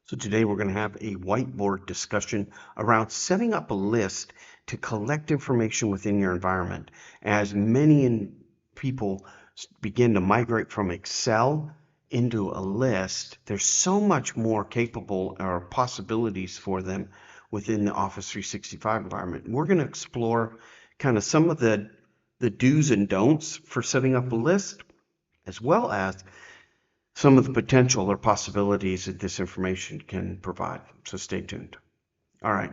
So today we're going to have a whiteboard discussion around setting up a list to collect information within your environment. As many people begin to migrate from Excel into a list, there's so much more capable or possibilities for them within the Office 365 environment. We're going to explore kind of some of the do's and don'ts for setting up a list, as well as some of the potential or possibilities that this information can provide. So stay tuned. All right.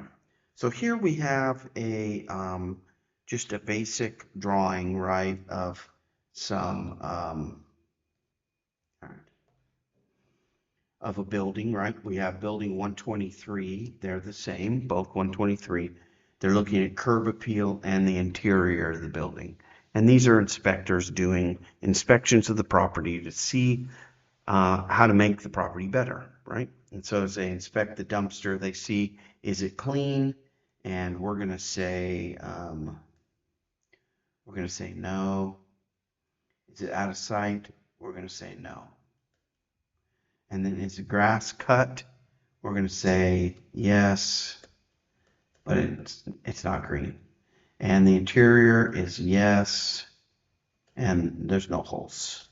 So here we have a just a basic drawing, right, of some of a building, right? We have building 123. They're the same, both 123. They're looking at curb appeal and the interior of the building. And these are inspectors doing inspections of the property to see how to make the property better, right? And so as they inspect the dumpster, they see, is it clean? And we're going to say no. Is it out of sight? We're going to say no. And then is the grass cut? We're going to say yes, but it's not green. And the interior is yes, and there's no holes.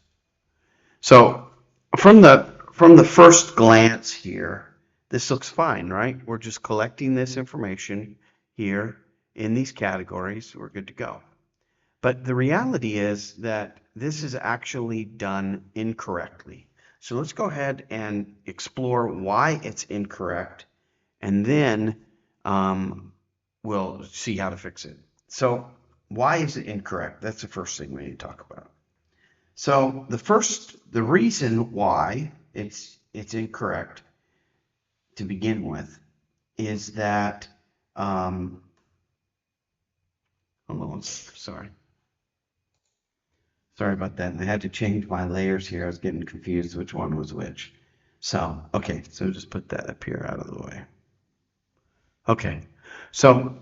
So from the first glance here, this looks fine, right? We're just collecting this information here in these categories. We're good to go. But the reality is that this is actually done incorrectly. So let's go ahead and explore why it's incorrect, and then we'll see how to fix it. So why is it incorrect? That's the first thing we need to talk about. So the reason why it's incorrect to begin with is that hold on, sorry about that. I had to change my layers here. I was getting confused which one was which. So okay, so just put that up here out of the way. Okay, so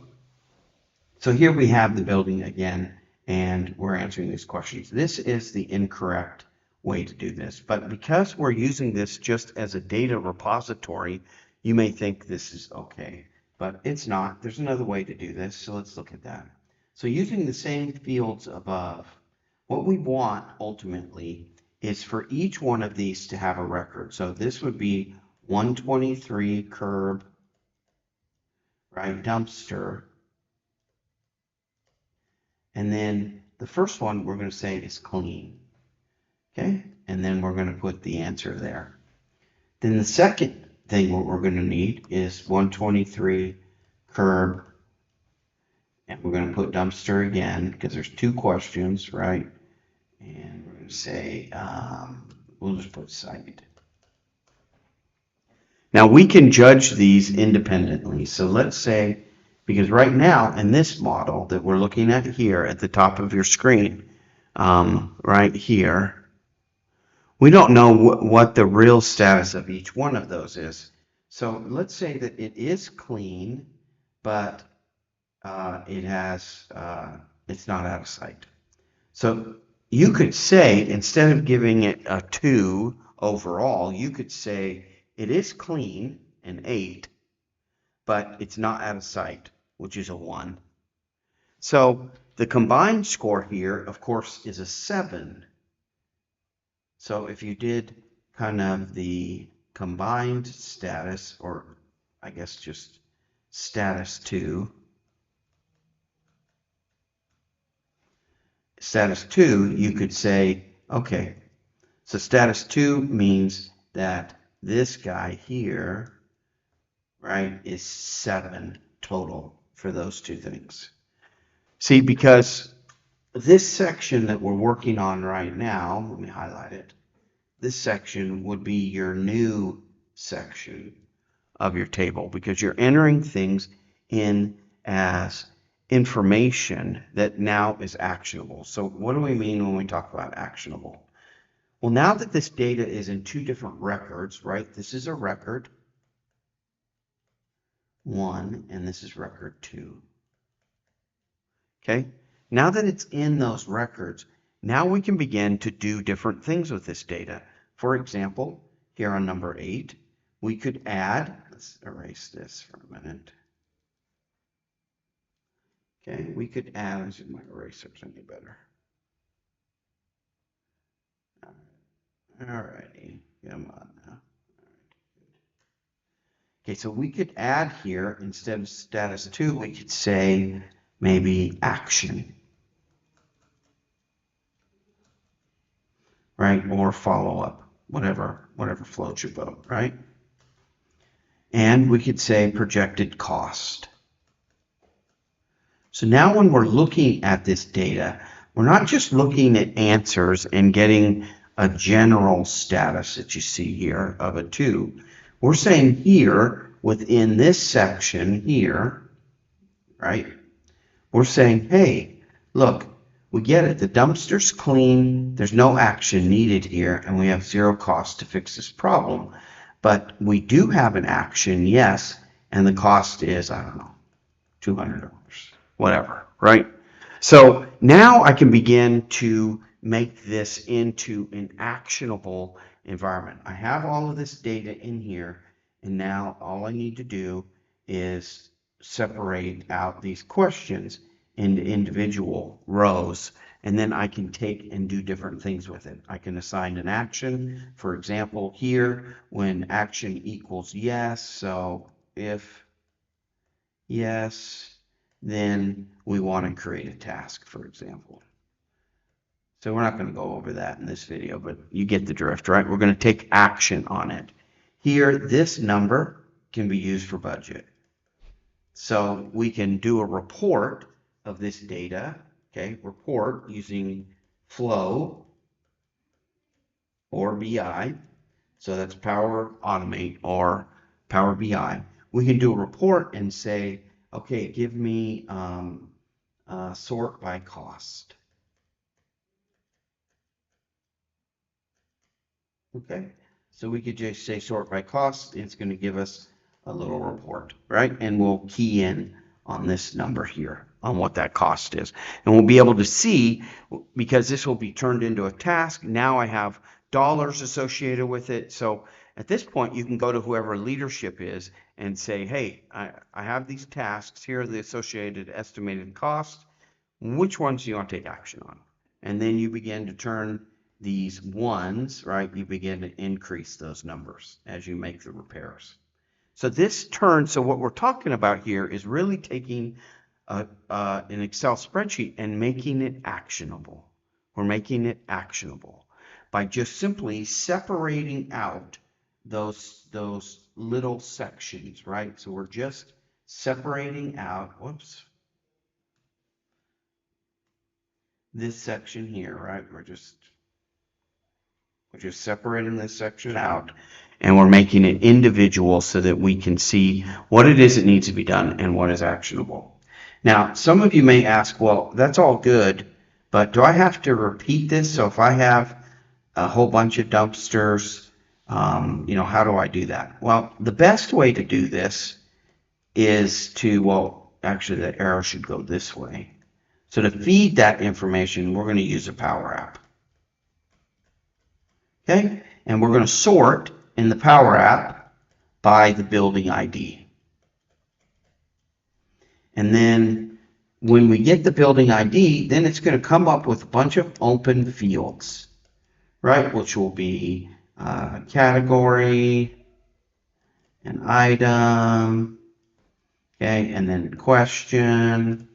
here we have the building again, and we're answering these questions. This is the incorrect way to do this, but because we're using this just as a data repository, you may think this is okay, but it's not. There's another way to do this, so let's look at that. So using the same fields above, what we want ultimately is for each one of these to have a record. So this would be 123 curb, right, dumpster. And then the first one we're going to say is clean. Okay, and then we're going to put the answer there. Then the second thing what we're going to need is 123 curb, and we're going to put dumpster again because there's two questions, right? And we're going to say we'll just put site. Now we can judge these independently. So let's say, because right now in this model that we're looking at here at the top of your screen, right here, we don't know what the real status of each one of those is. So let's say that it is clean, but it's not out of sight. So you could say, instead of giving it a 2 overall, you could say it is clean, an 8, but it's not out of sight, which is a 1. So the combined score here, of course, is a 7. So if you did kind of the combined status, or I guess just status 2, you could say, okay, so status 2 means that this guy here, right, is 7 total for those two things. See, because this section that we're working on right now, let me highlight it. This section would be your new section of your table because you're entering things in as information that now is actionable. So what do we mean when we talk about actionable? Well, now that this data is in two different records, right? This is a record 1 and this is record 2. Okay, now that it's in those records, now we can begin to do different things with this data. For example, here on number 8, we could add, let's erase this for a minute. Okay, we could add, let's see if my eraser's any better. All righty, come on now. Okay, so we could add here, instead of status 2, we could say maybe action, right? Or follow-up, whatever floats your boat, right? And we could say projected cost. So now when we're looking at this data, we're not just looking at answers and getting a general status that you see here of a 2. We're saying here, within this section here, right, we're saying, hey, look, we get it. The dumpster's clean. There's no action needed here, and we have 0 cost to fix this problem. But we do have an action, yes, and the cost is, I don't know, $200, whatever, right? So now I can begin to make this into an actionable environment. I have all of this data in here, and now all I need to do is separate out these questions into individual rows, and then I can take and do different things with it. I can assign an action. For example, here, when action equals yes, so if yes, then we want to create a task, for example. So we're not going to go over that in this video, but you get the drift, right? We're going to take action on it. Here, this number can be used for budget. So we can do a report of this data, okay? Report using Flow or BI. So that's Power Automate or Power BI. We can do a report and say, okay, give me sort by cost. Okay, so we could just say sort by cost. It's going to give us a little report, right? And we'll key in on this number here on what that cost is. And we'll be able to see, because this will be turned into a task. Now I have dollars associated with it. So at this point, you can go to whoever leadership is and say, hey, I have these tasks. Here are the associated estimated costs. Which ones do you want to take action on? And then you begin to turn these ones, right? You begin to increase those numbers as you make the repairs. So this turns, so what we're talking about here is really taking an Excel spreadsheet and making it actionable. We're making it actionable by just simply separating out those little sections, right? So we're just separating out, whoops, this section here, right? We're just separating this section out, and we're making it individual so that we can see what it is that needs to be done and what is actionable. Now, some of you may ask, well, that's all good, but do I have to repeat this? So if I have a whole bunch of dumpsters, how do I do that? Well, the best way to do this is to, well, actually the arrow should go this way. So to feed that information, we're going to use a Power App. Okay, and we're going to sort in the Power App by the building ID. And then when we get the building ID, then it's going to come up with a bunch of open fields, right? Which will be a category, an item, okay, and then question.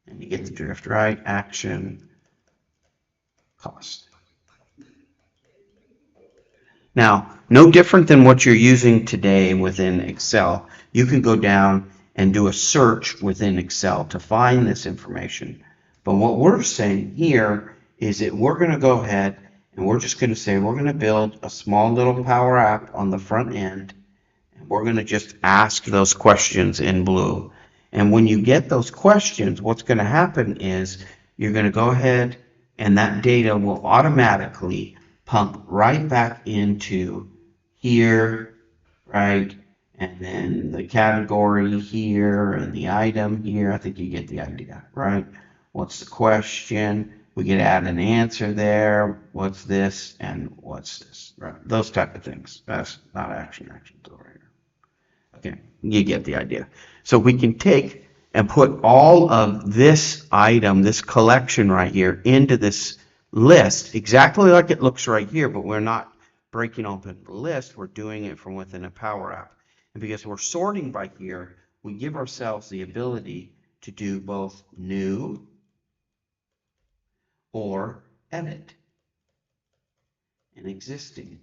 And you get the drift, right? Action, cost. Now, no different than what you're using today within Excel, you can go down and do a search within Excel to find this information. But what we're saying here is that we're going to go ahead and we're just going to say we're going to build a small little Power App on the front end, and we're going to just ask those questions in blue. And when you get those questions, what's going to happen is you're going to go ahead and that data will automatically pump right back into here, right? And then the category here and the item here. I think you get the idea, right? What's the question? We could add an answer there. What's this and what's this? Right. Those type of things. That's not actions over here. Okay, you get the idea. So we can take and put all of this item, this collection right here, into this list, exactly like it looks right here, but we're not breaking open the list. We're doing it from within a Power App. And because we're sorting by here, we give ourselves the ability to do both new or edit and existing.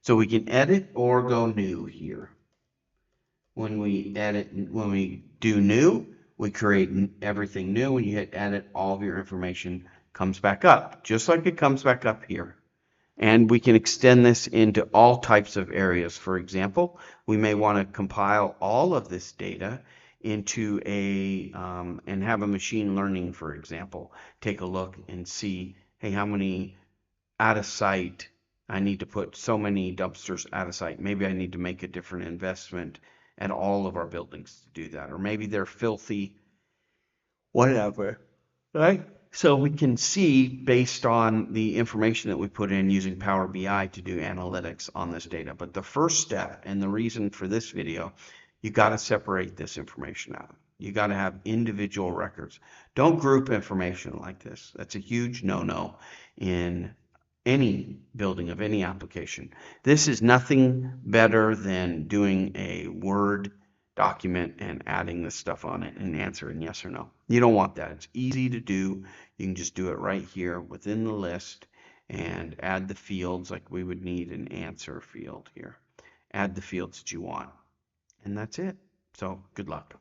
So we can edit or go new here. When we do new, we create everything new. When you hit edit, all of your information comes back up, just like it comes back up here. And we can extend this into all types of areas. For example, we may want to compile all of this data into and have a machine learning, for example, take a look and see, hey, how many out of sight, I need to put so many dumpsters out of sight. Maybe I need to make a different investment at all of our buildings to do that. Or maybe they're filthy, whatever, right? So we can see based on the information that we put in using Power BI to do analytics on this data. But the first step, and the reason for this video, you got to separate this information out. You got to have individual records. Don't group information like this. That's a huge no-no in any building of any application. This is nothing better than doing a Word document and adding this stuff on it and answering yes or no. You don't want that. It's easy to do. You can just do it right here within the list and add the fields like we would need an answer field here. Add the fields that you want. And that's it. So good luck.